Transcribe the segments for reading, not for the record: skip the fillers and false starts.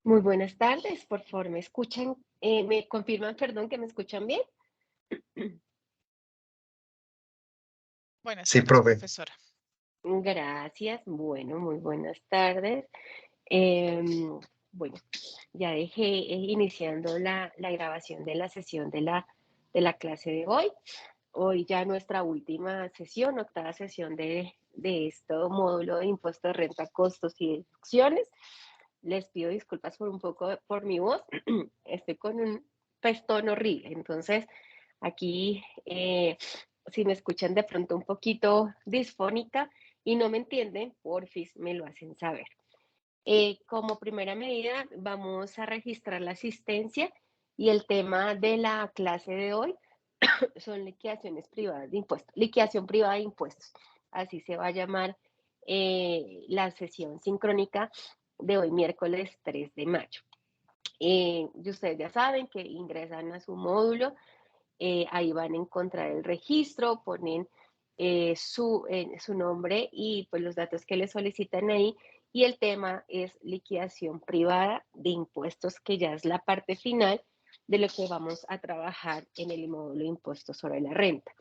Muy buenas tardes, por favor, ¿me escuchan? ¿Me confirman, perdón, que me escuchan bien? Buenas Sí, tardes, profe. profesora. Gracias, bueno, muy buenas tardes. Em, bueno, ya dejé iniciando la grabación de la sesión de la clase de hoy. Hoy ya nuestra última sesión, octava sesión de este módulo de impuesto de renta, costos y deducciones. Les pido disculpas por un poco por mi voz. Estoy con un pestón horrible, entonces aquí si me escuchan de pronto un poquito disfónica y no me entienden, porfis me lo hacen saber. Como primera medida, vamos a registrar la asistencia y el tema de la clase de hoy son liquidaciones privadas de impuestos, liquidación privada de impuestos, así se va a llamar la sesión sincrónica de hoy, miércoles 3 de mayo. Y ustedes ya saben que ingresan a su módulo, ahí van a encontrar el registro, ponen su nombre y pues los datos que le solicitan ahí. Y el tema es liquidación privada de impuestos, que ya es la parte final de lo que vamos a trabajar en el módulo de impuestos sobre la renta.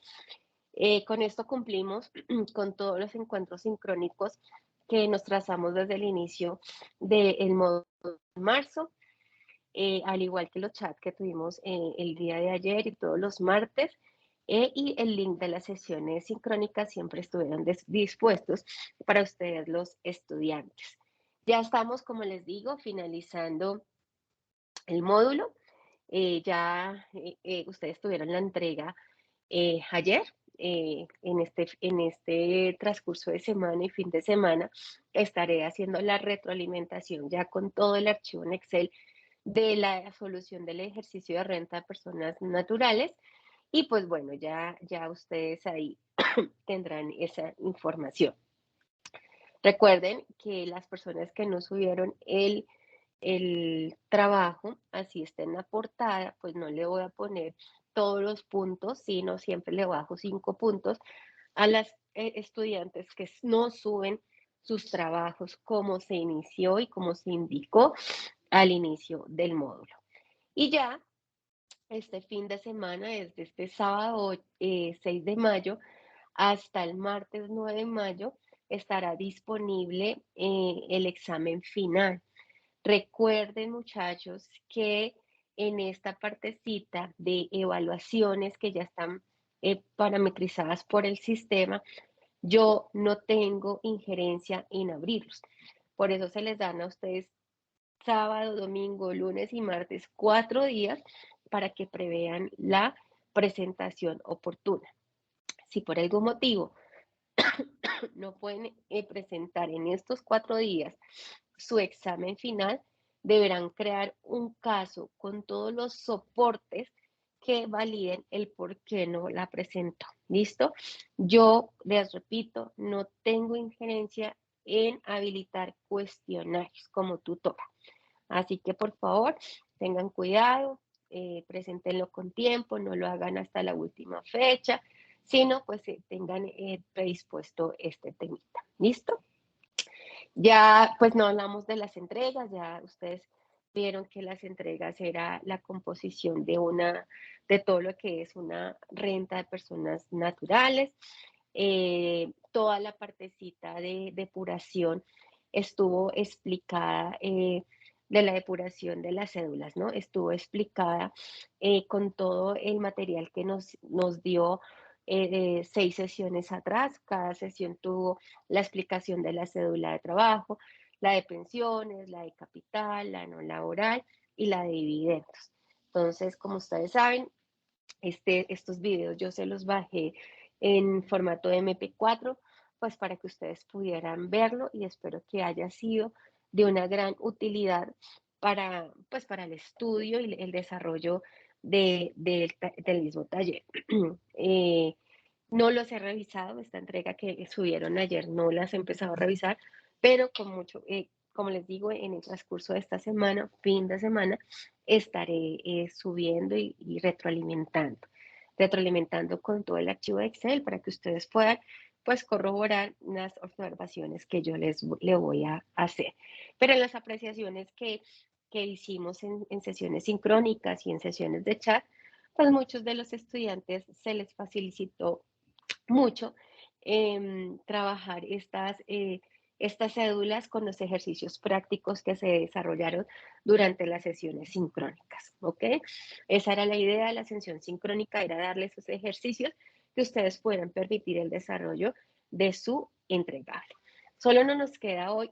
Con esto cumplimos con todos los encuentros sincrónicos que nos trazamos desde el inicio del módulo de marzo, al igual que los chats que tuvimos el día de ayer y todos los martes. Y el link de las sesiones sincrónicas siempre estuvieron dispuestos para ustedes los estudiantes. Ya estamos, como les digo, finalizando el módulo. Ustedes tuvieron la entrega ayer. En este transcurso de semana y fin de semana estaré haciendo la retroalimentación ya con todo el archivo en Excel de la solución del ejercicio de renta de personas naturales. Y pues bueno, ya ustedes ahí tendrán esa información. Recuerden que las personas que no subieron el trabajo, así está en la portada, pues no le voy a poner todos los puntos, sino siempre le bajo 5 puntos a las estudiantes que no suben sus trabajos como se inició y como se indicó al inicio del módulo. Y ya este fin de semana, desde este sábado 6 de mayo hasta el martes 9 de mayo, estará disponible el examen final. Recuerden, muchachos, que en esta partecita de evaluaciones que ya están parametrizadas por el sistema, yo no tengo injerencia en abrirlos. Por eso se les dan a ustedes sábado, domingo, lunes y martes, 4 días para que prevean la presentación oportuna. Si por algún motivo no pueden presentar en estos 4 días su examen final, deberán crear un caso con todos los soportes que validen el por qué no la presentó. ¿Listo? Yo les repito, no tengo injerencia en habilitar cuestionarios como tutora. Así que por favor, tengan cuidado, preséntenlo con tiempo, no lo hagan hasta la última fecha, sino pues tengan predispuesto este temita. ¿Listo? Ya pues no hablamos de las entregas, ya ustedes vieron que las entregas era la composición de todo lo que es una renta de personas naturales. Toda la partecita de depuración estuvo explicada, de la depuración de las cédulas, ¿no? Estuvo explicada con todo el material que nos dio 6 sesiones atrás. Cada sesión tuvo la explicación de la cédula de trabajo, la de pensiones, la de capital, la no laboral y la de dividendos. Entonces, como ustedes saben, estos videos yo se los bajé en formato MP4, pues para que ustedes pudieran verlo, y espero que haya sido de una gran utilidad pues para el estudio y el desarrollo del mismo taller. Eh, no los he revisado, esta entrega que subieron ayer no las he empezado a revisar, pero con mucho, como les digo, en el transcurso de esta semana, fin de semana, estaré subiendo y retroalimentando con todo el archivo de Excel para que ustedes puedan pues corroborar unas observaciones que yo le voy a hacer. Pero en las apreciaciones que que hicimos en sesiones sincrónicas y en sesiones de chat, pues muchos de los estudiantes se les facilitó mucho trabajar estas cédulas con los ejercicios prácticos que se desarrollaron durante las sesiones sincrónicas, ¿ok? Esa era la idea de la sesión sincrónica, era darles esos ejercicios que ustedes puedan permitir el desarrollo de su entregable. Solo no nos queda hoy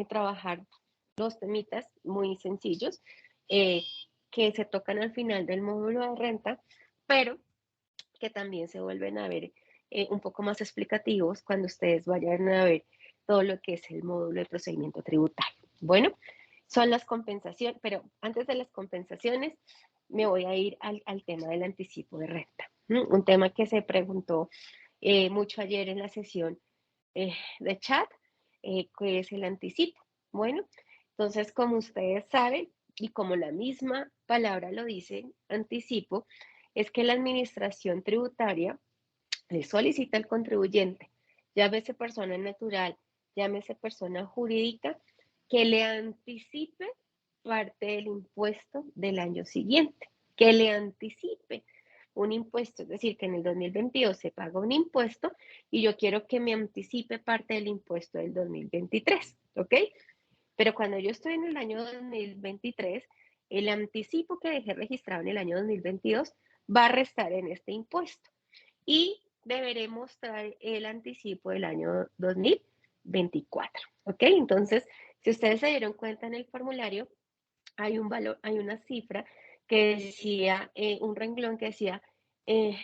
trabajar dos temitas muy sencillos que se tocan al final del módulo de renta, pero que también se vuelven a ver un poco más explicativos cuando ustedes vayan a ver todo lo que es el módulo de procedimiento tributario. Bueno, son las compensaciones, pero antes de las compensaciones me voy a ir al tema del anticipo de renta. Un tema que se preguntó mucho ayer en la sesión de chat, que es el anticipo. Bueno, entonces como ustedes saben y como la misma palabra lo dice, anticipo, es que la administración tributaria le solicita al contribuyente, llámese persona natural, llámese persona jurídica, que le anticipe parte del impuesto del año siguiente, que le anticipe un impuesto, es decir, que en el 2022 se paga un impuesto y yo quiero que me anticipe parte del impuesto del 2023, ¿ok? Pero cuando yo estoy en el año 2023, el anticipo que dejé registrado en el año 2022 va a restar en este impuesto y deberé mostrar el anticipo del año 2024, ¿ok? Entonces, si ustedes se dieron cuenta en el formulario, hay un valor, hay una cifra que decía, un renglón que decía eh,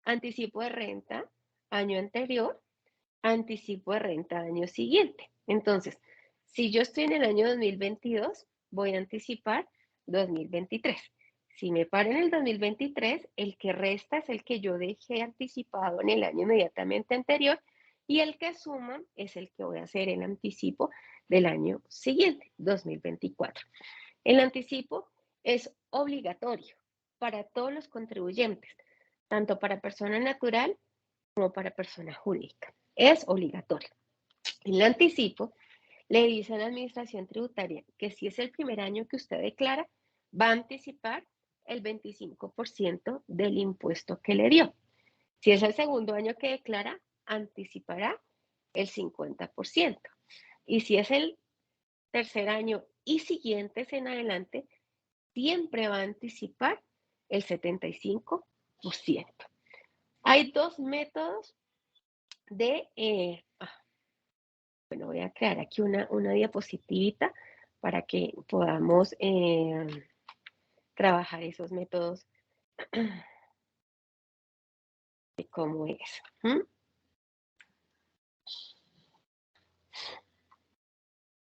anticipo de renta año anterior, anticipo de renta año siguiente. Entonces, si yo estoy en el año 2022, voy a anticipar 2023. Si me paro en el 2023, el que resta es el que yo dejé anticipado en el año inmediatamente anterior y el que suma es el que voy a hacer en anticipo del año siguiente, 2024. El anticipo es obligatorio para todos los contribuyentes, tanto para persona natural como para persona jurídica. Es obligatorio. El anticipo le dice a la administración tributaria que si es el primer año que usted declara, va a anticipar el 25% del impuesto que le dio. Si es el segundo año que declara, anticipará el 50%. Y si es el tercer año y siguientes en adelante, siempre va a anticipar el 75%. Hay dos métodos de, bueno, voy a crear aquí una diapositivita para que podamos trabajar esos métodos de cómo es.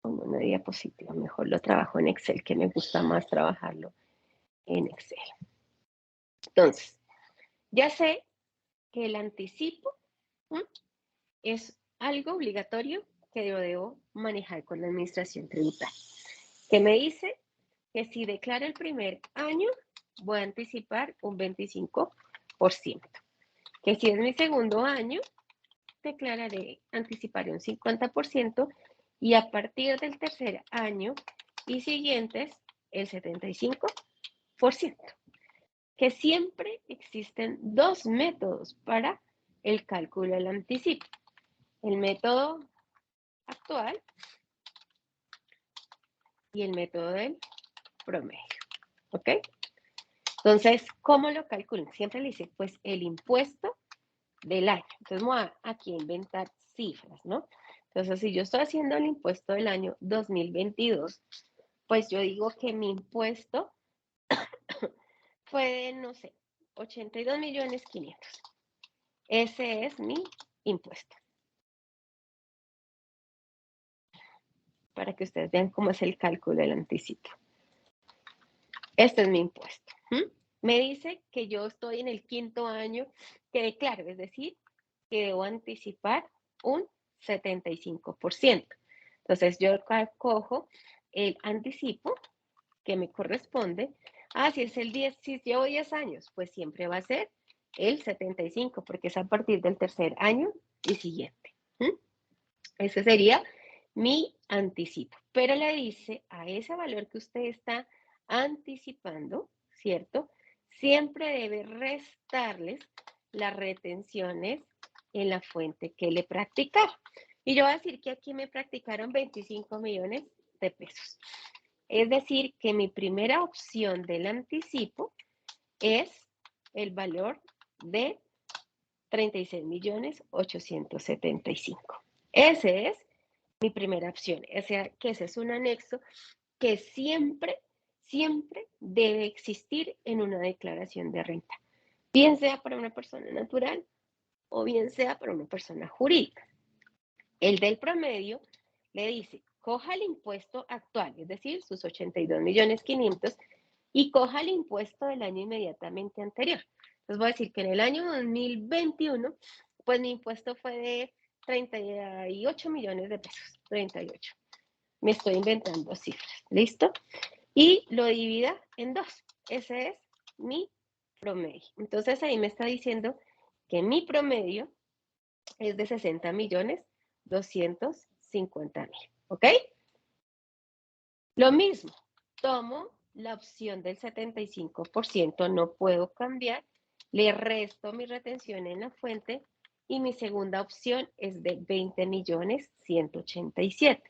Como una diapositiva, mejor lo trabajo en Excel, que me gusta más trabajarlo en Excel. Entonces, ya sé que el anticipo es algo obligatorio que yo debo manejar con la administración tributaria. Que me dice que si declaro el primer año, voy a anticipar un 25%. Que si es mi segundo año, anticiparé un 50% y a partir del tercer año y siguientes, el 75%. Que siempre existen dos métodos para el cálculo del anticipo. El método actual y el método del promedio. ¿Ok? Entonces, ¿cómo lo calculan? Siempre le dice, pues, el impuesto del año. Entonces, voy aquí a inventar cifras, ¿no? Entonces, si yo estoy haciendo el impuesto del año 2022, pues yo digo que mi impuesto fue de, no sé, 82.500.000. Ese es mi impuesto. Para que ustedes vean cómo es el cálculo del anticipo. Este es mi impuesto. Me dice que yo estoy en el quinto año que declaro, es decir, que debo anticipar un 75%. Entonces yo cojo el anticipo que me corresponde. Si es el 10, si llevo 10 años, pues siempre va a ser el 75, porque es a partir del tercer año y siguiente. Ese sería mi anticipo. pero le dice a ese valor que usted está anticipando, ¿cierto? Siempre debe restarles las retenciones en la fuente que le practicaron. Y yo voy a decir que aquí me practicaron 25 millones de pesos. Es decir, que mi primera opción del anticipo es el valor de 36.875.000. Ese es mi primera opción. O sea, que ese es un anexo que siempre, siempre debe existir en una declaración de renta, bien sea para una persona natural o bien sea para una persona jurídica. El del promedio le dice, coja el impuesto actual, es decir, sus 82.500.000, y coja el impuesto del año inmediatamente anterior. Les voy a decir que en el año 2021, pues mi impuesto fue de 38 millones de pesos, 38. Me estoy inventando cifras, ¿listo? Y lo divida en 2. Ese es mi promedio. Entonces ahí me está diciendo que mi promedio es de 60.250.000, ¿ok? Lo mismo, tomo la opción del 75%, no puedo cambiar, le resto mi retención en la fuente y mi segunda opción es de 20.187.000.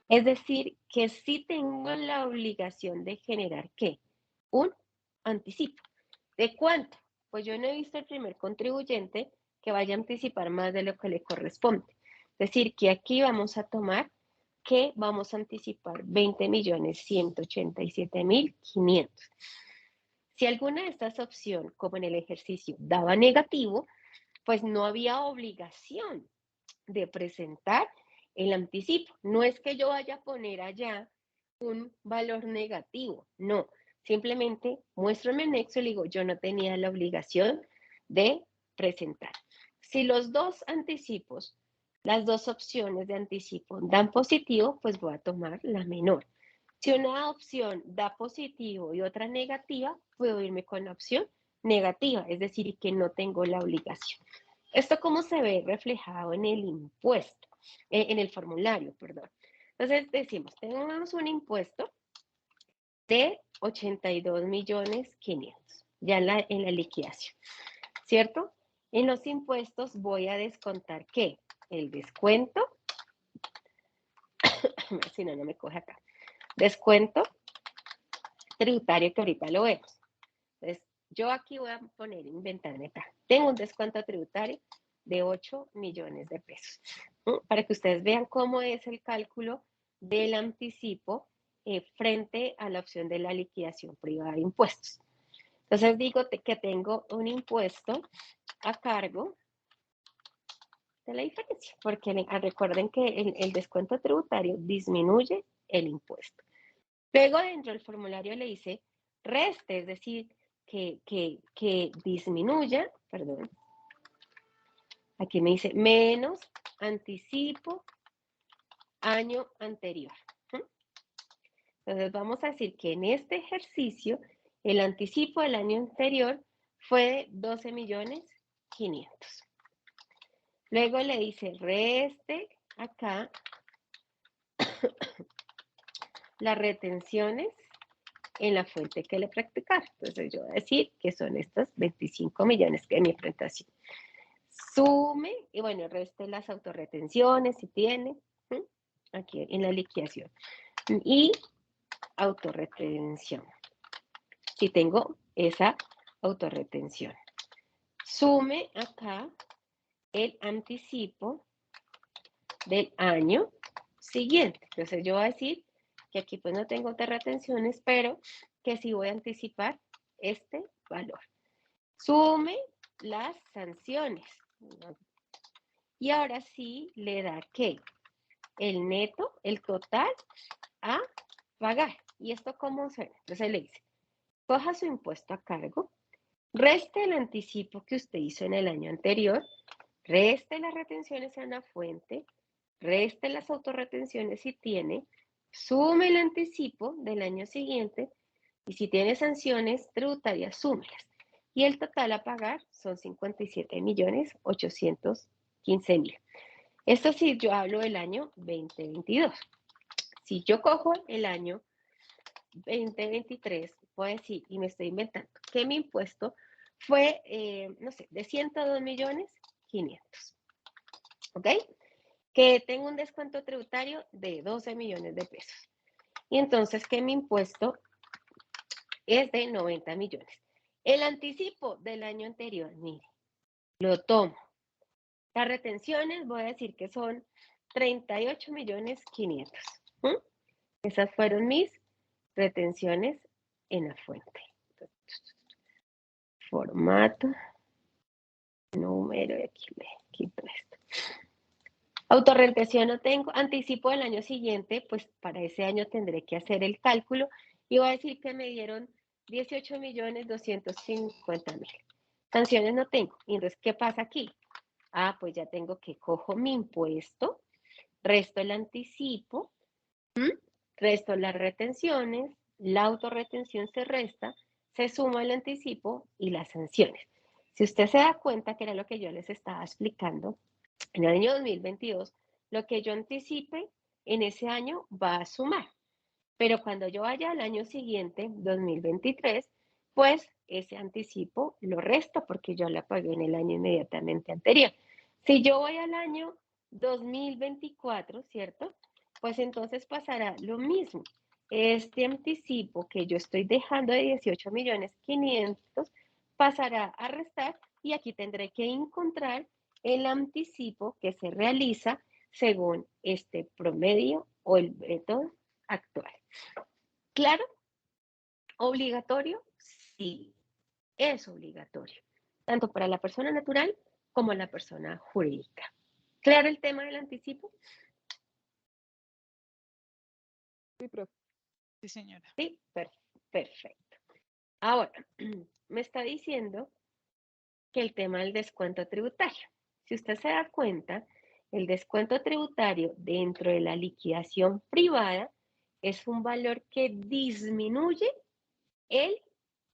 Es decir, que sí tengo la obligación de generar, ¿qué? Un anticipo. ¿De cuánto? Pues yo no he visto el primer contribuyente que vaya a anticipar más de lo que le corresponde. Es decir, que aquí vamos a tomar que vamos a anticipar 20.187.500. Si alguna de estas opciones, como en el ejercicio, daba negativo, pues no había obligación de presentar el anticipo. No es que yo vaya a poner allá un valor negativo, no. Simplemente muestro mi anexo y le digo, yo no tenía la obligación de presentar. Si los dos anticipos, las dos opciones de anticipo dan positivo, pues voy a tomar la menor. Si una opción da positivo y otra negativa, puedo irme con la opción negativa, es decir, que no tengo la obligación. ¿Esto cómo se ve reflejado en el impuesto? En el formulario, perdón. Entonces decimos, tenemos un impuesto de 82.500.000, ya en la liquidación, ¿cierto? En los impuestos voy a descontar, ¿qué? El descuento, si no, no me coge acá. Descuento tributario que ahorita lo vemos. Entonces, yo aquí voy a poner, inventarme acá. Tengo un descuento tributario de 8 millones de pesos. Para que ustedes vean cómo es el cálculo del anticipo frente a la opción de la liquidación privada de impuestos. Entonces digo que tengo un impuesto a cargo de la diferencia, porque recuerden que el descuento tributario disminuye el impuesto. Luego dentro del formulario le dice reste, es decir, que disminuya, perdón, aquí me dice menos anticipo año anterior. Entonces vamos a decir que en este ejercicio el anticipo del año anterior fue de 12.500.000. Luego le dice reste acá las retenciones en la fuente que le practicaron. Entonces yo voy a decir que son estos 25 millones que es mi presentación. Sume y bueno, reste las autorretenciones si tiene, aquí en la liquidación. Y autorretención, si tengo esa autorretención. Sume acá el anticipo del año siguiente. Entonces yo voy a decir que aquí pues no tengo autorretenciones, pero que sí voy a anticipar este valor. Sume las sanciones. Y ahora sí le da ¿qué? El neto, el total a pagar. ¿Y esto cómo se ve? Entonces le dice, coja su impuesto a cargo, reste el anticipo que usted hizo en el año anterior, reste las retenciones en la fuente, reste las autorretenciones si tiene, sume el anticipo del año siguiente y si tiene sanciones tributarias, súmelas. Y el total a pagar son 57.815.000. Esto sí, yo hablo del año 2022. si yo cojo el año 2023, puedo decir, y me estoy inventando, que mi impuesto fue, no sé, de 102.500.000, ¿ok? Que tengo un descuento tributario de 12 millones de pesos. Y entonces que mi impuesto es de 90 millones. El anticipo del año anterior, mire, lo tomo. Las retenciones, voy a decir que son 38.500.000. Esas fueron mis retenciones en la fuente. Formato, número, y aquí me quito esto. Autorretención no tengo, anticipo del año siguiente, pues para ese año tendré que hacer el cálculo y voy a decir que me dieron 18.250.000. Sanciones no tengo. Y entonces, ¿qué pasa aquí? Ah, pues ya tengo que cojo mi impuesto, resto el anticipo, resto las retenciones, la autorretención se resta, se suma el anticipo y las sanciones. Si usted se da cuenta que era lo que yo les estaba explicando, en el año 2022, lo que yo anticipe en ese año va a sumar. Pero cuando yo vaya al año siguiente, 2023, pues ese anticipo lo resto porque yo la pagué en el año inmediatamente anterior. Si yo voy al año 2024, ¿cierto? Pues entonces pasará lo mismo. Este anticipo que yo estoy dejando de 18.500.000 pasará a restar y aquí tendré que encontrar el anticipo que se realiza según este promedio o el método actual. ¿Claro? ¿Obligatorio? Sí, es obligatorio, tanto para la persona natural como la persona jurídica. ¿Claro el tema del anticipo? Sí, profe. Sí, señora. Sí, perfecto. Ahora, me está diciendo que el tema del descuento tributario. Si usted se da cuenta, el descuento tributario dentro de la liquidación privada es un valor que disminuye el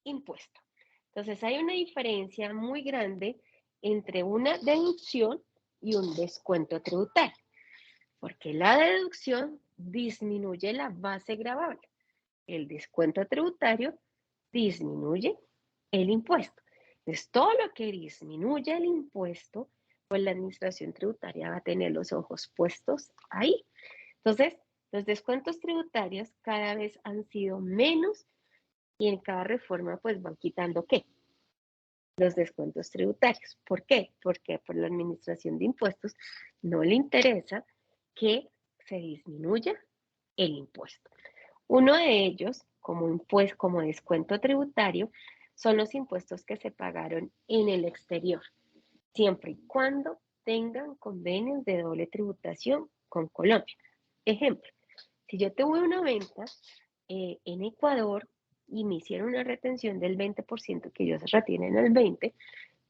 impuesto. Entonces hay una diferencia muy grande entre una deducción y un descuento tributario, porque la deducción disminuye la base gravable, el descuento tributario disminuye el impuesto. Entonces todo lo que disminuye el impuesto, pues la administración tributaria va a tener los ojos puestos ahí. Entonces, los descuentos tributarios cada vez han sido menos y en cada reforma pues van quitando ¿qué? Los descuentos tributarios. ¿Por qué? Porque por la administración de impuestos no le interesa que se disminuya el impuesto. Uno de ellos, como descuento tributario, son los impuestos que se pagaron en el exterior, siempre y cuando tengan convenios de doble tributación con Colombia. Ejemplo, si yo tuve una venta en Ecuador y me hicieron una retención del 20%, que ellos retienen el 20%,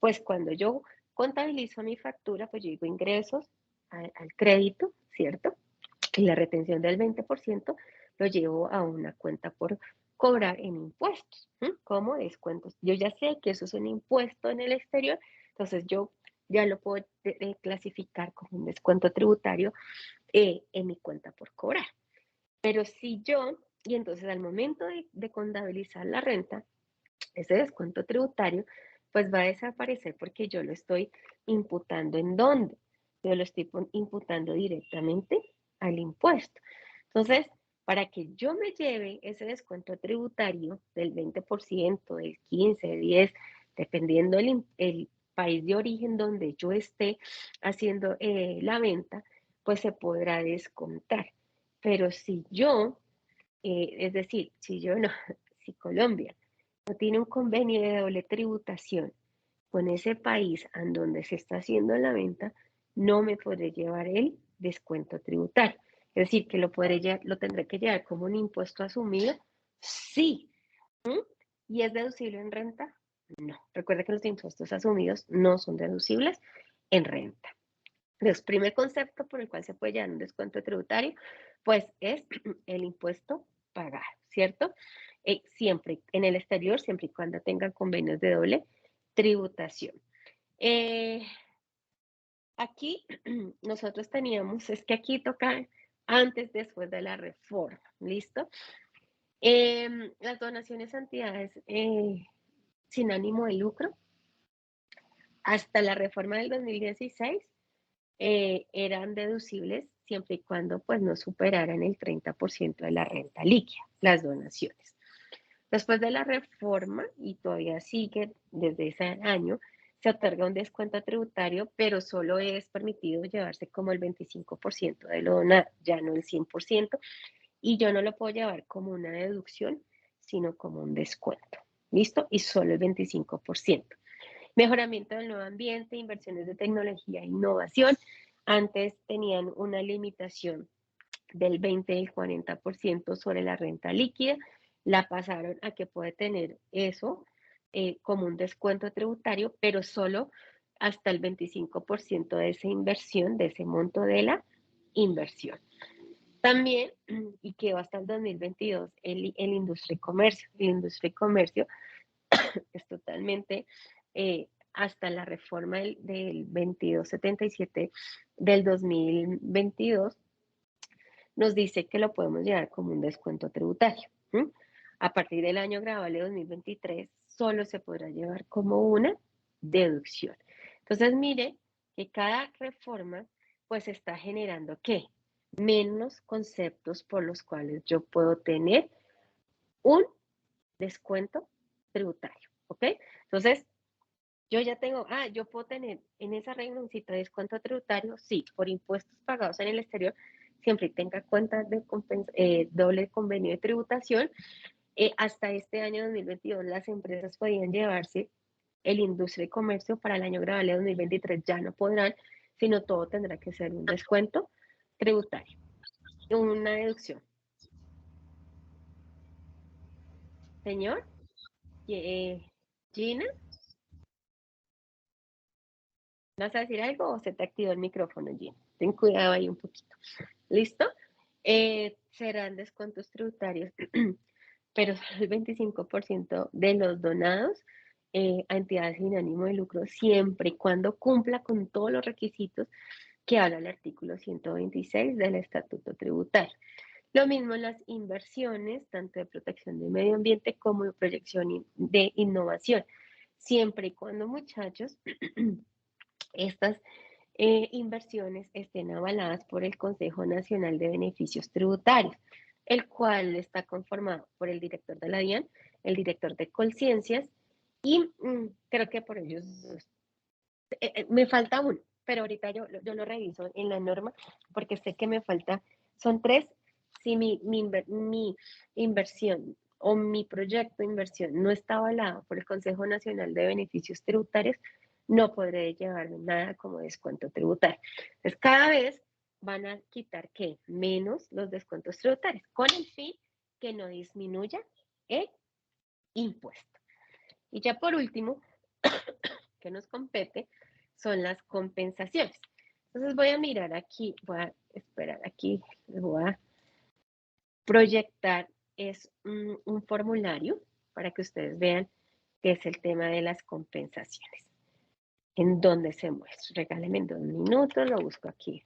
pues cuando yo contabilizo mi factura, pues yo digo ingresos al crédito, ¿cierto? Y la retención del 20% lo llevo a una cuenta por cobrar en impuestos, como descuentos. Yo ya sé que eso es un impuesto en el exterior, entonces yo ya lo puedo clasificar como un descuento tributario en mi cuenta por cobrar. Pero si yo, y entonces al momento de contabilizar la renta, ese descuento tributario, pues va a desaparecer porque yo lo estoy imputando ¿en dónde? Yo lo estoy imputando directamente al impuesto. Entonces, para que yo me lleve ese descuento tributario del 20%, del 15%, del 10%, dependiendo el país de origen donde yo esté haciendo la venta, pues se podrá descontar. Pero si yo, es decir, si yo no, si Colombia no tiene un convenio de doble tributación con ese país en donde se está haciendo la venta, no me podré llevar el descuento tributario. Es decir, que lo tendré que llevar como un impuesto asumido, sí. ¿Mm? ¿Y es deducible en renta? No. Recuerda que los impuestos asumidos no son deducibles en renta. Entonces, primer concepto por el cual se puede llevar un descuento tributario, pues es el impuesto pagado, ¿cierto? Siempre en el exterior, siempre y cuando tengan convenios de doble tributación. Aquí nosotros teníamos, es que aquí toca antes, después de la reforma, ¿listo? Las donaciones a entidades sin ánimo de lucro, hasta la reforma del 2016, eran deducibles siempre y cuando pues no superaran el 30% de la renta líquida, las donaciones. Después de la reforma, y todavía sigue desde ese año, se otorga un descuento tributario, pero solo es permitido llevarse como el 25% de lo donado, ya no el 100%, y yo no lo puedo llevar como una deducción, sino como un descuento. ¿Listo? Y solo el 25%. Mejoramiento del nuevo ambiente, inversiones de tecnología e innovación. Antes tenían una limitación del 20 y el 40% sobre la renta líquida. La pasaron a que puede tener eso como un descuento tributario, pero solo hasta el 25% de esa inversión, de ese monto de la inversión. También, y quedó hasta el 2022, el industria y comercio. El industria y comercio es totalmente hasta la reforma del 2277 del 2022, nos dice que lo podemos llevar como un descuento tributario. ¿Sí? A partir del año grabable 2023, solo se podrá llevar como una deducción. Entonces, mire que cada reforma pues está generando ¿qué? Menos conceptos por los cuales yo puedo tener un descuento tributario, ¿ok? Entonces, yo ya tengo, yo puedo tener en esa reglóncita de descuento tributario, sí, por impuestos pagados en el exterior, siempre tenga cuentas de doble convenio de tributación. Hasta este año 2022 las empresas podían llevarse el industria y comercio, para el año grabable 2023 ya no podrán, sino todo tendrá que ser un descuento tributario, una deducción. Señor, Gina, ¿vas a decir algo o se te activó el micrófono, Gina? Ten cuidado ahí un poquito. ¿Listo? Serán descuentos tributarios, pero solo el 25% de los donados a entidades sin ánimo de lucro, siempre y cuando cumpla con todos los requisitos que habla el artículo 126 del Estatuto Tributario. Lo mismo las inversiones, tanto de protección del medio ambiente como de proyección de innovación, siempre y cuando, muchachos, estas inversiones estén avaladas por el Consejo Nacional de Beneficios Tributarios, el cual está conformado por el director de la DIAN, el director de Colciencias, y creo que por ellos me falta uno, pero ahorita yo lo reviso en la norma porque sé que me falta, son tres. Si mi inversión o mi proyecto de inversión no está avalado por el Consejo Nacional de Beneficios Tributarios, no podré llevarme nada como descuento tributario. Entonces, cada vez van a quitar ¿qué? Menos los descuentos tributarios, con el fin que no disminuya el impuesto. Y ya por último, que nos compete, son las compensaciones. Entonces voy a mirar aquí, voy a esperar aquí, voy a proyectar, es un formulario para que ustedes vean qué es el tema de las compensaciones. ¿En dónde se muestra? Regálenme 2 minutos, lo busco aquí.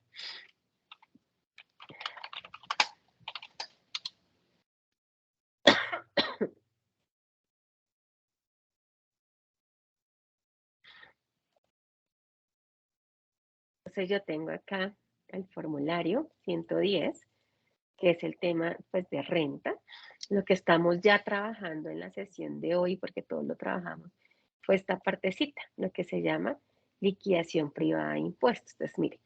Entonces yo tengo acá el formulario 110, que es el tema pues de renta. Lo que estamos ya trabajando en la sesión de hoy, porque todos lo trabajamos, fue esta partecita, lo que se llama liquidación privada de impuestos. Entonces, mire,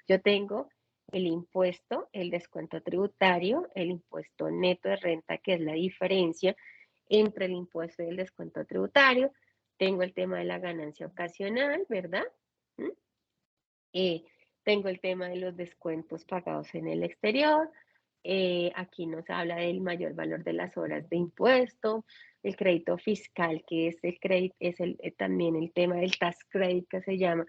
yo tengo el impuesto, el descuento tributario, el impuesto neto de renta, que es la diferencia entre el impuesto y el descuento tributario. Tengo el tema de la ganancia ocasional, ¿verdad? Tengo el tema de los descuentos pagados en el exterior. Aquí nos habla del mayor valor de las horas de impuesto, el crédito fiscal, que es el crédito, es también el tema del tax credit que se llama,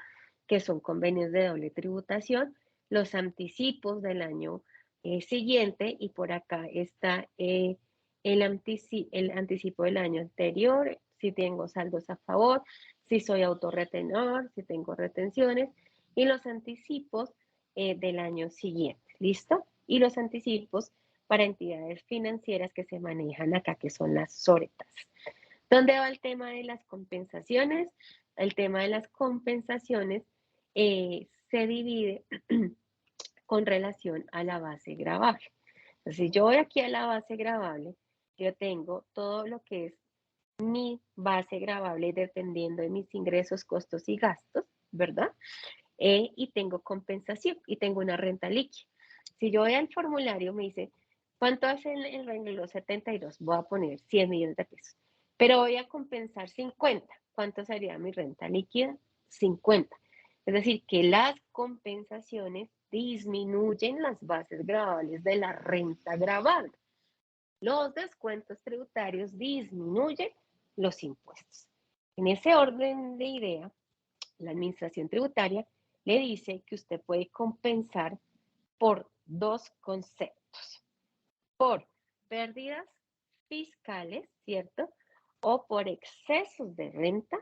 que son convenios de doble tributación, los anticipos del año siguiente, y por acá está el anticipo del año anterior, si tengo saldos a favor, si soy autorretenor, si tengo retenciones, y los anticipos del año siguiente. ¿Listo? y los anticipos para entidades financieras que se manejan acá, que son las sobretasas. ¿Dónde va el tema de las compensaciones? El tema de las compensaciones se divide con relación a la base gravable. Entonces, si yo voy aquí a la base gravable, yo tengo todo lo que es mi base gravable dependiendo de mis ingresos, costos y gastos, ¿verdad? Y tengo compensación y tengo una renta líquida. Si yo voy al formulario, me dice, ¿cuánto hace el renglón 72? Voy a poner 100 millones de pesos, pero voy a compensar 50. ¿Cuánto sería mi renta líquida? 50. Es decir, que las compensaciones disminuyen las bases gravables de la renta gravable. Los descuentos tributarios disminuyen los impuestos. En ese orden de idea, la administración tributaria le dice que usted puede compensar por dos conceptos, por pérdidas fiscales, ¿cierto? O por excesos de renta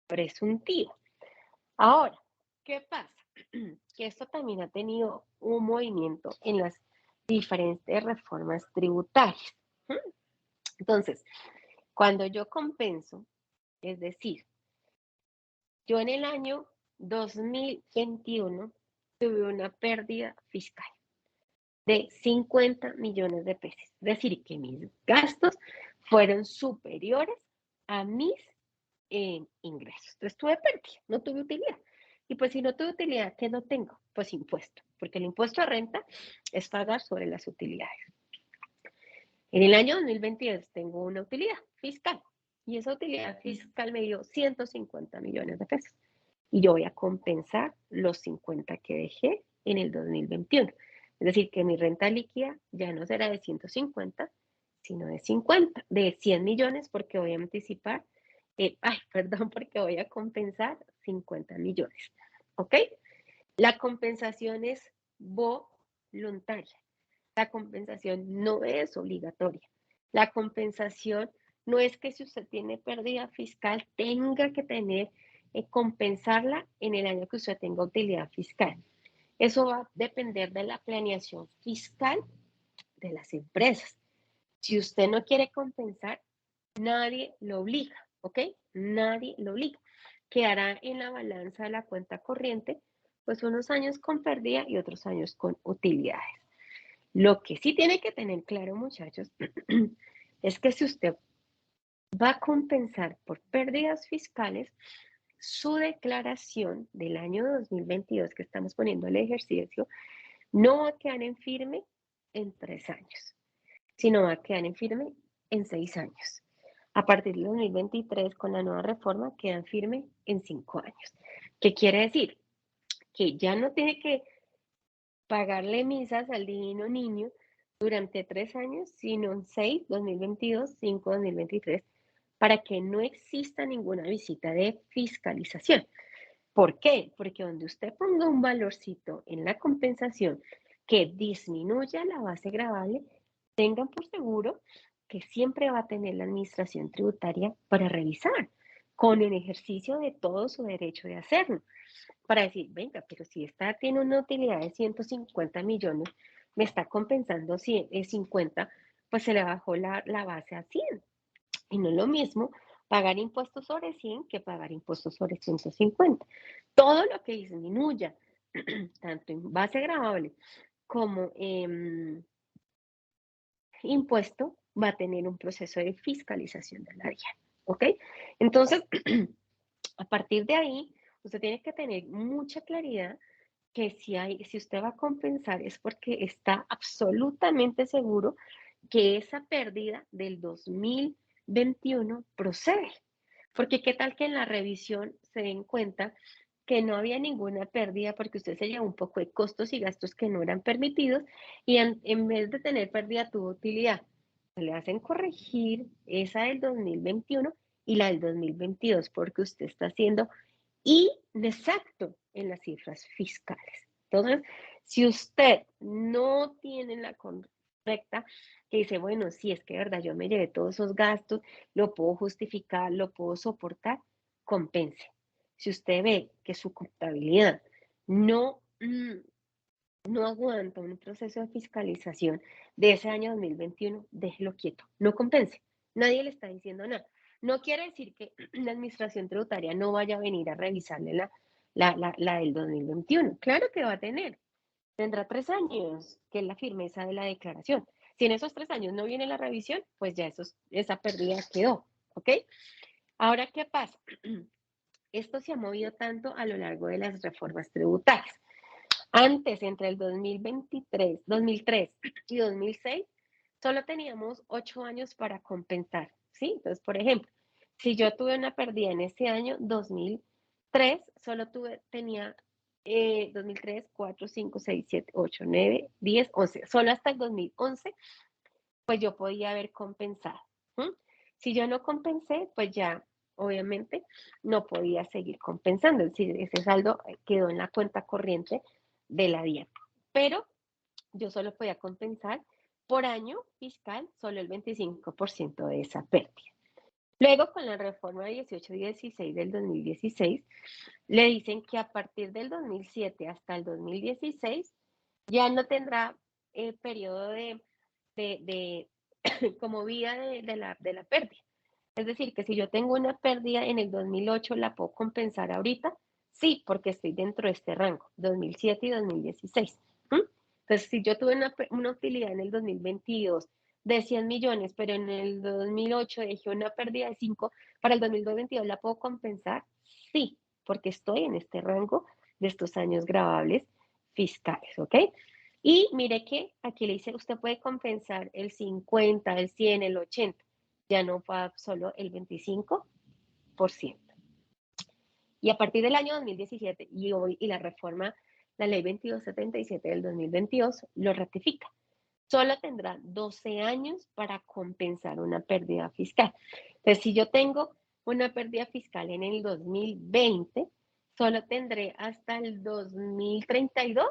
presuntiva. Ahora, ¿qué pasa? Que esto también ha tenido un movimiento en las diferentes reformas tributarias. Entonces, cuando yo compenso, es decir, yo en el año 2021 tuve una pérdida fiscal de 50 millones de pesos. Es decir, que mis gastos fueron superiores a mis ingresos. Entonces tuve pérdida, no tuve utilidad. Y pues si no tuve utilidad, ¿qué no tengo? Pues impuesto, porque el impuesto a renta es pagar sobre las utilidades. En el año 2022 tengo una utilidad fiscal y esa utilidad fiscal me dio 150 millones de pesos. Y yo voy a compensar los 50 que dejé en el 2021. Es decir, que mi renta líquida ya no será de 150, sino de 50, de 100 millones, porque voy a anticipar, porque voy a compensar 50 millones. ¿Ok? La compensación es voluntaria. La compensación no es obligatoria. La compensación no es que si usted tiene pérdida fiscal tenga que tener compensarla en el año que usted tenga utilidad fiscal. Eso va a depender de la planeación fiscal de las empresas. Si usted no quiere compensar, nadie lo obliga, ¿ok? Nadie lo obliga. Quedará en la balanza de la cuenta corriente, pues unos años con pérdida y otros años con utilidades. Lo que sí tiene que tener claro, muchachos, es que si usted va a compensar por pérdidas fiscales, su declaración del año 2022 que estamos poniendo el ejercicio no va a quedar en firme en 3 años, sino va a quedar en firme en 6 años. A partir del 2023, con la nueva reforma, quedan firme en 5 años. ¿Qué quiere decir? Que ya no tiene que pagarle misas al divino niño durante 3 años, sino en 6, 2022, 5, 2023, para que no exista ninguna visita de fiscalización. ¿Por qué? Porque donde usted ponga un valorcito en la compensación que disminuya la base gravable, tengan por seguro que siempre va a tener la administración tributaria para revisar, con el ejercicio de todo su derecho de hacerlo, para decir, venga, pero si esta tiene una utilidad de 150 millones, me está compensando 50, pues se le bajó la base a 100. Y no es lo mismo pagar impuestos sobre 100 que pagar impuestos sobre 150. Todo lo que disminuya, tanto en base gravable como impuesto, va a tener un proceso de fiscalización de la DIAN. ¿Ok? Entonces, a partir de ahí, usted tiene que tener mucha claridad que si usted va a compensar es porque está absolutamente seguro que esa pérdida del 2021 procede. Porque qué tal que en la revisión se den cuenta que no había ninguna pérdida porque usted se llevó un poco de costos y gastos que no eran permitidos y en vez de tener pérdida tuvo utilidad. Le hacen corregir esa del 2021 y la del 2022 porque usted está haciendo inexacto en las cifras fiscales. Entonces, si usted no tiene la correcta, que dice, bueno, sí, es que de verdad yo me llevé todos esos gastos, lo puedo justificar, lo puedo soportar, compense. Si usted ve que su contabilidad no no aguanta un proceso de fiscalización de ese año 2021, déjelo quieto, no compense. Nadie le está diciendo nada. No quiere decir que la administración tributaria no vaya a venir a revisarle la del 2021. Claro que va a tener. Tendrá 3 años, que es la firmeza de la declaración. Si en esos 3 años no viene la revisión, pues ya esa pérdida quedó. ¿Ok? Ahora, ¿qué pasa? Esto se ha movido tanto a lo largo de las reformas tributarias. Antes, entre el 2003 y 2006, solo teníamos 8 años para compensar, ¿sí? Entonces, por ejemplo, si yo tuve una pérdida en ese año 2003, tenía 2003, 4, 5, 6, 7, 8, 9, 10, 11, solo hasta el 2011, pues yo podía haber compensado. ¿Mm? Si yo no compensé, pues ya obviamente no podía seguir compensando, es decir, ese saldo quedó en la cuenta corriente de la DIAN. Pero yo solo podía compensar por año fiscal solo el 25% de esa pérdida. Luego, con la reforma 18 y 16 del 2016, le dicen que a partir del 2007 hasta el 2016 ya no tendrá periodo de como vida de la pérdida. Es decir, que si yo tengo una pérdida en el 2008, ¿la puedo compensar ahorita? Sí, porque estoy dentro de este rango, 2007 y 2016. ¿Mm? Entonces, si yo tuve una utilidad en el 2022 de 100 millones, pero en el 2008 dejé una pérdida de 5, para el 2022 ¿la puedo compensar? Sí, porque estoy en este rango de estos años gravables fiscales, ¿ok? Y mire que aquí le dice, usted puede compensar el 50, el 100, el 80, ya no va solo el 25%. Y a partir del año 2017 y hoy, y la reforma, la ley 2277 del 2022, lo ratifica. Solo tendrá 12 años para compensar una pérdida fiscal. Entonces, si yo tengo una pérdida fiscal en el 2020, solo tendré hasta el 2032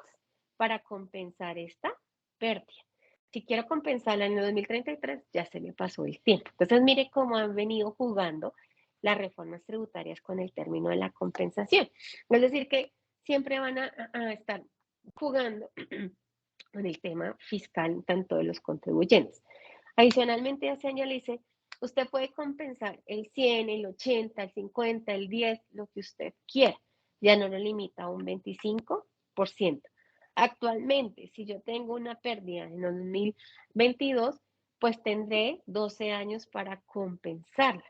para compensar esta pérdida. Si quiero compensarla en el 2033, ya se me pasó el tiempo. Entonces, mire cómo han venido jugando las reformas tributarias con el término de la compensación. Es decir, que siempre van a estar jugando con el tema fiscal tanto de los contribuyentes. Adicionalmente, hace año le dice, usted puede compensar el 100, el 80, el 50, el 10, lo que usted quiera. Ya no lo limita a un 25%. Actualmente, si yo tengo una pérdida en 2022, pues tendré 12 años para compensarla.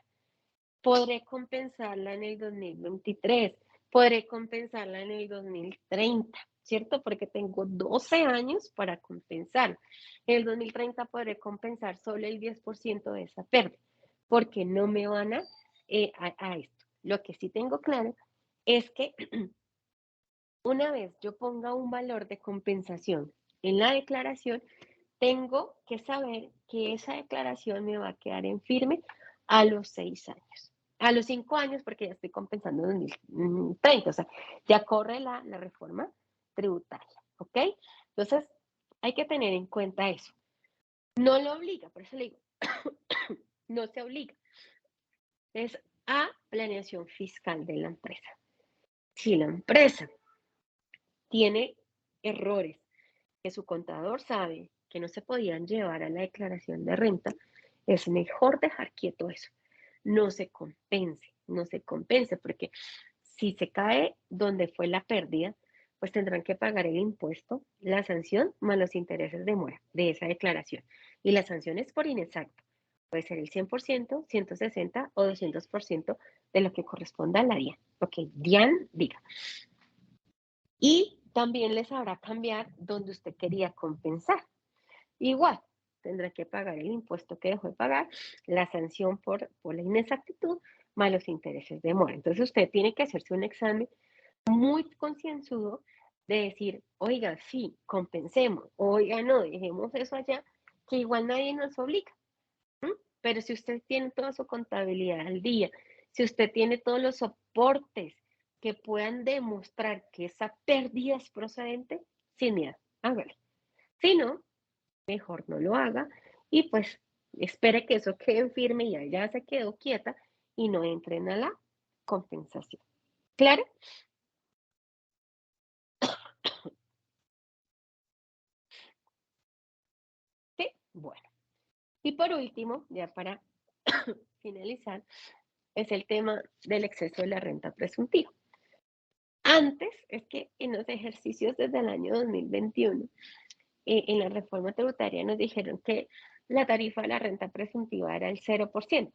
Podré compensarla en el 2023, podré compensarla en el 2030, ¿cierto? Porque tengo 12 años para compensar. En el 2030 podré compensar solo el 10% de esa pérdida, porque no me van a esto. Lo que sí tengo claro es que una vez yo ponga un valor de compensación en la declaración, tengo que saber que esa declaración me va a quedar en firme a los 6 años. A los 5 años, porque ya estoy compensando en 2030, o sea, ya corre la reforma tributaria, ¿ok? Entonces, hay que tener en cuenta eso. No lo obliga, por eso le digo, no se obliga. Es a planeación fiscal de la empresa. Si la empresa tiene errores que su contador sabe que no se podían llevar a la declaración de renta, es mejor dejar quieto eso. No se compense, no se compense, porque si se cae donde fue la pérdida, pues tendrán que pagar el impuesto, la sanción, más los intereses de mora de esa declaración. Y la sanción es por inexacto. Puede ser el 100%, 160 o 200% de lo que corresponda a la DIAN. Ok, DIAN diga. Y también les habrá cambiar donde usted quería compensar. Igual, tendrá que pagar el impuesto que dejó de pagar, la sanción por la inexactitud, más los intereses de mora. Entonces usted tiene que hacerse un examen muy concienzudo de decir, oiga, sí, compensemos, oiga, no, dejemos eso allá, que igual nadie nos obliga. ¿M? Pero si usted tiene toda su contabilidad al día, si usted tiene todos los soportes que puedan demostrar que esa pérdida es procedente, sin miedo, hágale. Si no, mejor no lo haga y pues espere que eso quede firme y ya se quedó quieta y no entren a la compensación. ¿Claro? Y por último, ya para finalizar, es el tema del exceso de la renta presuntiva. Antes, es que en los ejercicios desde el año 2021, en la reforma tributaria nos dijeron que la tarifa de la renta presuntiva era el 0%,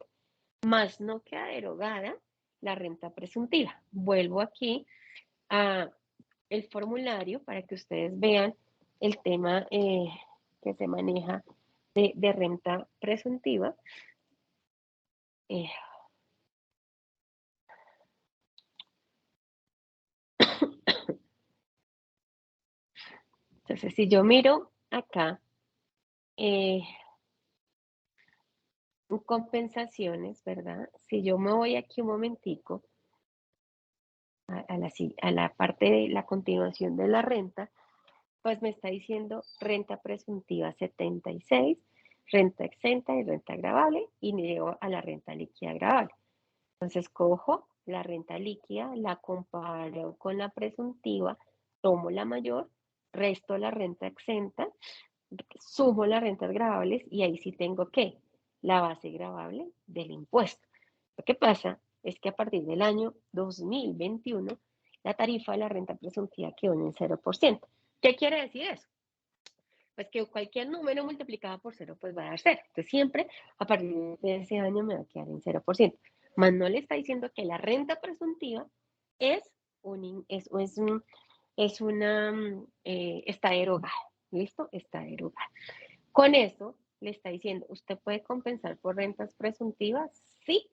más no queda derogada la renta presuntiva. Vuelvo aquí a el formulario para que ustedes vean el tema que se maneja de renta presuntiva. Eh, entonces, si yo miro acá, eh, compensaciones, ¿verdad? Si yo me voy aquí un momentico a la parte de la continuación de la renta, pues me está diciendo renta presuntiva 76, renta exenta y renta gravable, y me llevo a la renta líquida gravable. Entonces cojo la renta líquida, la comparo con la presuntiva, tomo la mayor, resto la renta exenta, sumo las rentas gravables y ahí sí tengo que la base gravable del impuesto. Lo que pasa es que a partir del año 2021 la tarifa de la renta presuntiva quedó en el 0%. ¿Qué quiere decir eso? Pues que cualquier número multiplicado por cero pues va a dar cero. Entonces siempre a partir de ese año me va a quedar en 0%. Más no le está diciendo que la renta presuntiva es, es una, está derogada. ¿Listo? Está derogada. Con eso le está diciendo, ¿usted puede compensar por rentas presuntivas? Sí,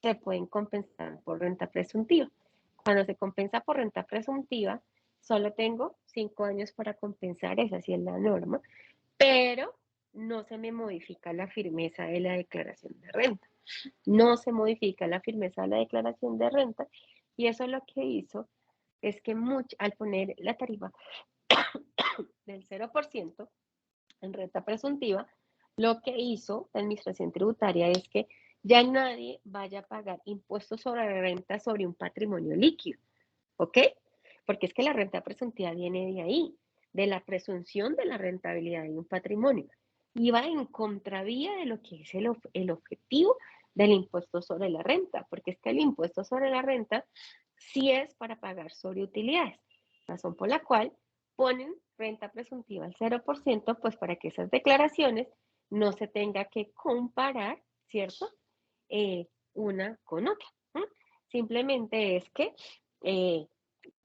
se pueden compensar por renta presuntiva. Cuando se compensa por renta presuntiva, solo tengo 5 años para compensar, esa sí es la norma, pero no se me modifica la firmeza de la declaración de renta. No se modifica la firmeza de la declaración de renta y eso lo que hizo es que al poner la tarifa del 0% en renta presuntiva, lo que hizo la administración tributaria es que ya nadie vaya a pagar impuestos sobre la renta sobre un patrimonio líquido, ¿ok? Porque es que la renta presuntiva viene de ahí, de la presunción de la rentabilidad de un patrimonio. Y va en contravía de lo que es el objetivo del impuesto sobre la renta, porque es que el impuesto sobre la renta sí es para pagar sobre utilidades, razón por la cual ponen renta presuntiva al 0%, pues para que esas declaraciones no se tenga que comparar, ¿cierto? Una con otra. ¿Mm? Simplemente es que eh,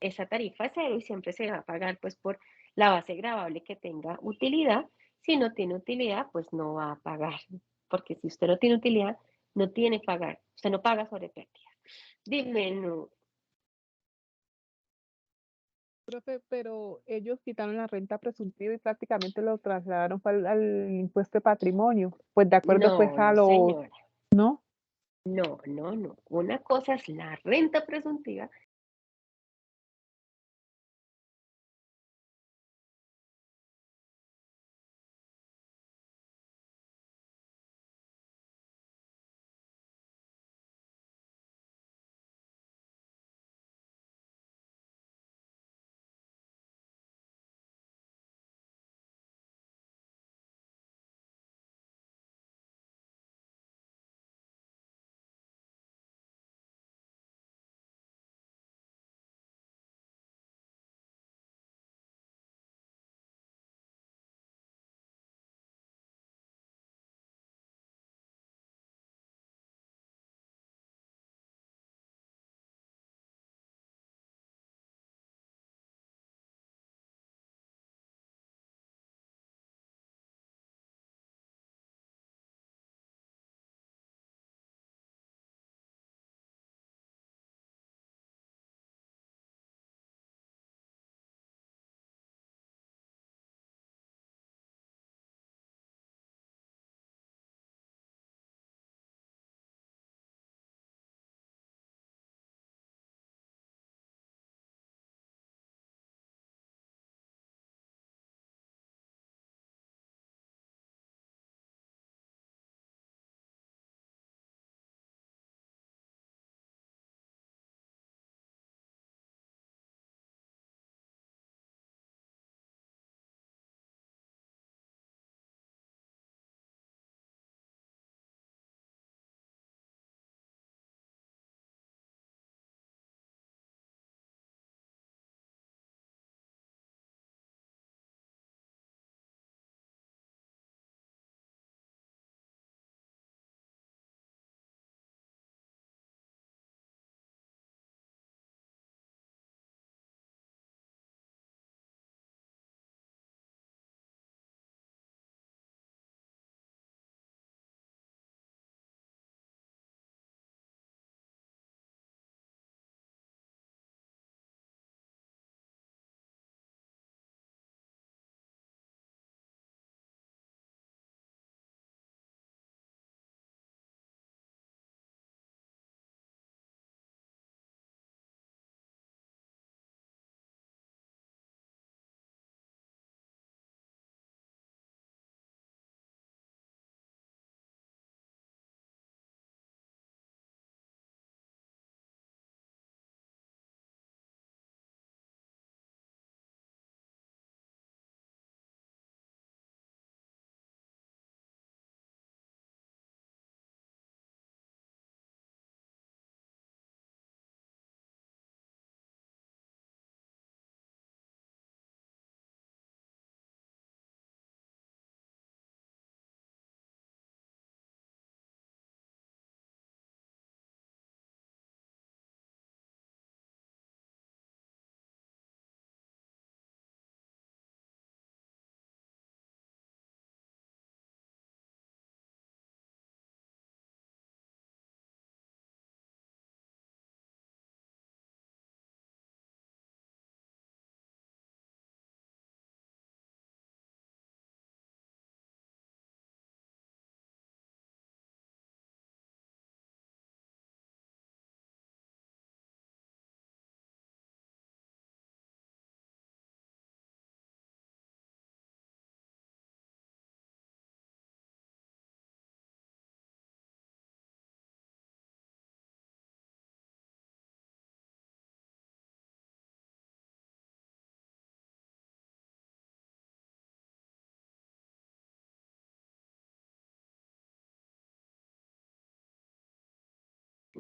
esa tarifa es cero y siempre se va a pagar pues por la base gravable que tenga utilidad. Si no tiene utilidad, pues no va a pagar, porque si usted no tiene utilidad, no tiene que pagar, usted no paga sobre pérdida. Dime, no, Profe, pero ellos quitaron la renta presuntiva y prácticamente lo trasladaron al impuesto de patrimonio, pues de acuerdo pues no, a no, los, señora, ¿no? no, no, no. Una cosa es la renta presuntiva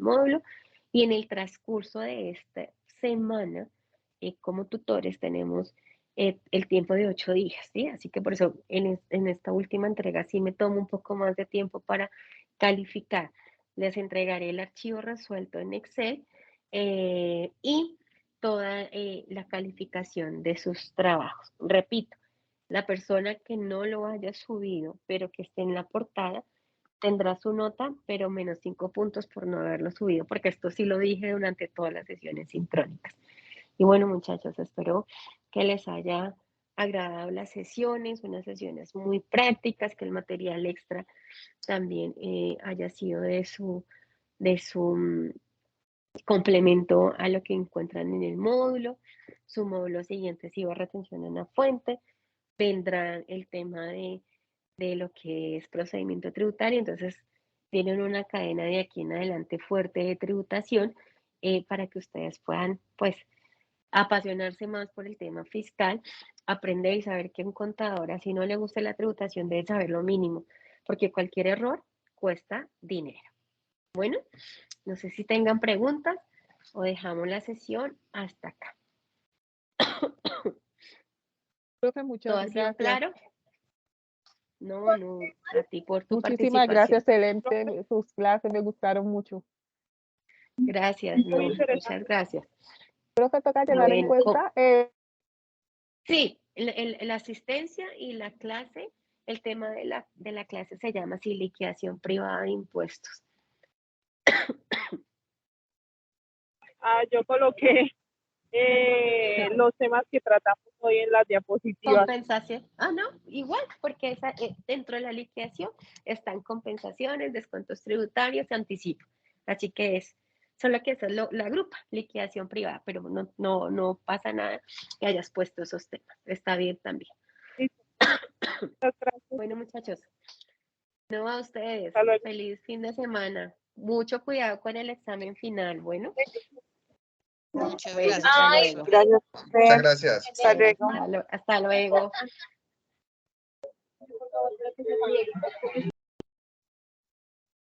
este módulo. Y en el transcurso de esta semana, como tutores tenemos el tiempo de 8 días, ¿sí? Así que por eso en esta última entrega sí me tomo un poco más de tiempo para calificar. Les entregaré el archivo resuelto en Excel y toda la calificación de sus trabajos. Repito, la persona que no lo haya subido, pero que esté en la portada, tendrá su nota, pero menos 5 puntos por no haberlo subido, porque esto sí lo dije durante todas las sesiones sincrónicas. Y bueno, muchachos, espero que les haya agradado las sesiones, unas sesiones muy prácticas, que el material extra también haya sido de su complemento a lo que encuentran en el módulo. Su módulo siguiente sigue retención en la fuente. Vendrá el tema de lo que es procedimiento tributario. Entonces, tienen una cadena de aquí en adelante fuerte de tributación para que ustedes puedan, pues, apasionarse más por el tema fiscal, aprender y saber que un contador, así no le guste la tributación, debe saber lo mínimo, porque cualquier error cuesta dinero. Bueno, no sé si tengan preguntas o dejamos la sesión hasta acá. Profe, ¿Todo muchas ha sido gracias. claro? No, a ti por tu Muchísimas participación. gracias, excelente. Sus clases me gustaron mucho. Gracias, no, muchas gracias. Profe, toca llenar la Bueno, encuesta. sí, la asistencia y la clase, el tema de la clase se llama así, liquidación privada de impuestos. Yo coloqué los temas que tratamos hoy en las diapositivas. Compensación. Ah, no, igual, porque dentro de la liquidación están compensaciones, descuentos tributarios, anticipo. Así que solo que eso es la grupa, liquidación privada, pero no pasa nada que hayas puesto esos temas. Está bien también. Muchas gracias. Bueno, muchachos, no a ustedes. Hasta luego. Feliz fin de semana. Mucho cuidado con el examen final. Bueno. Muchas Bueno, gracias. hasta Ay, luego. gracias. Muchas gracias. Hasta luego. Hasta luego.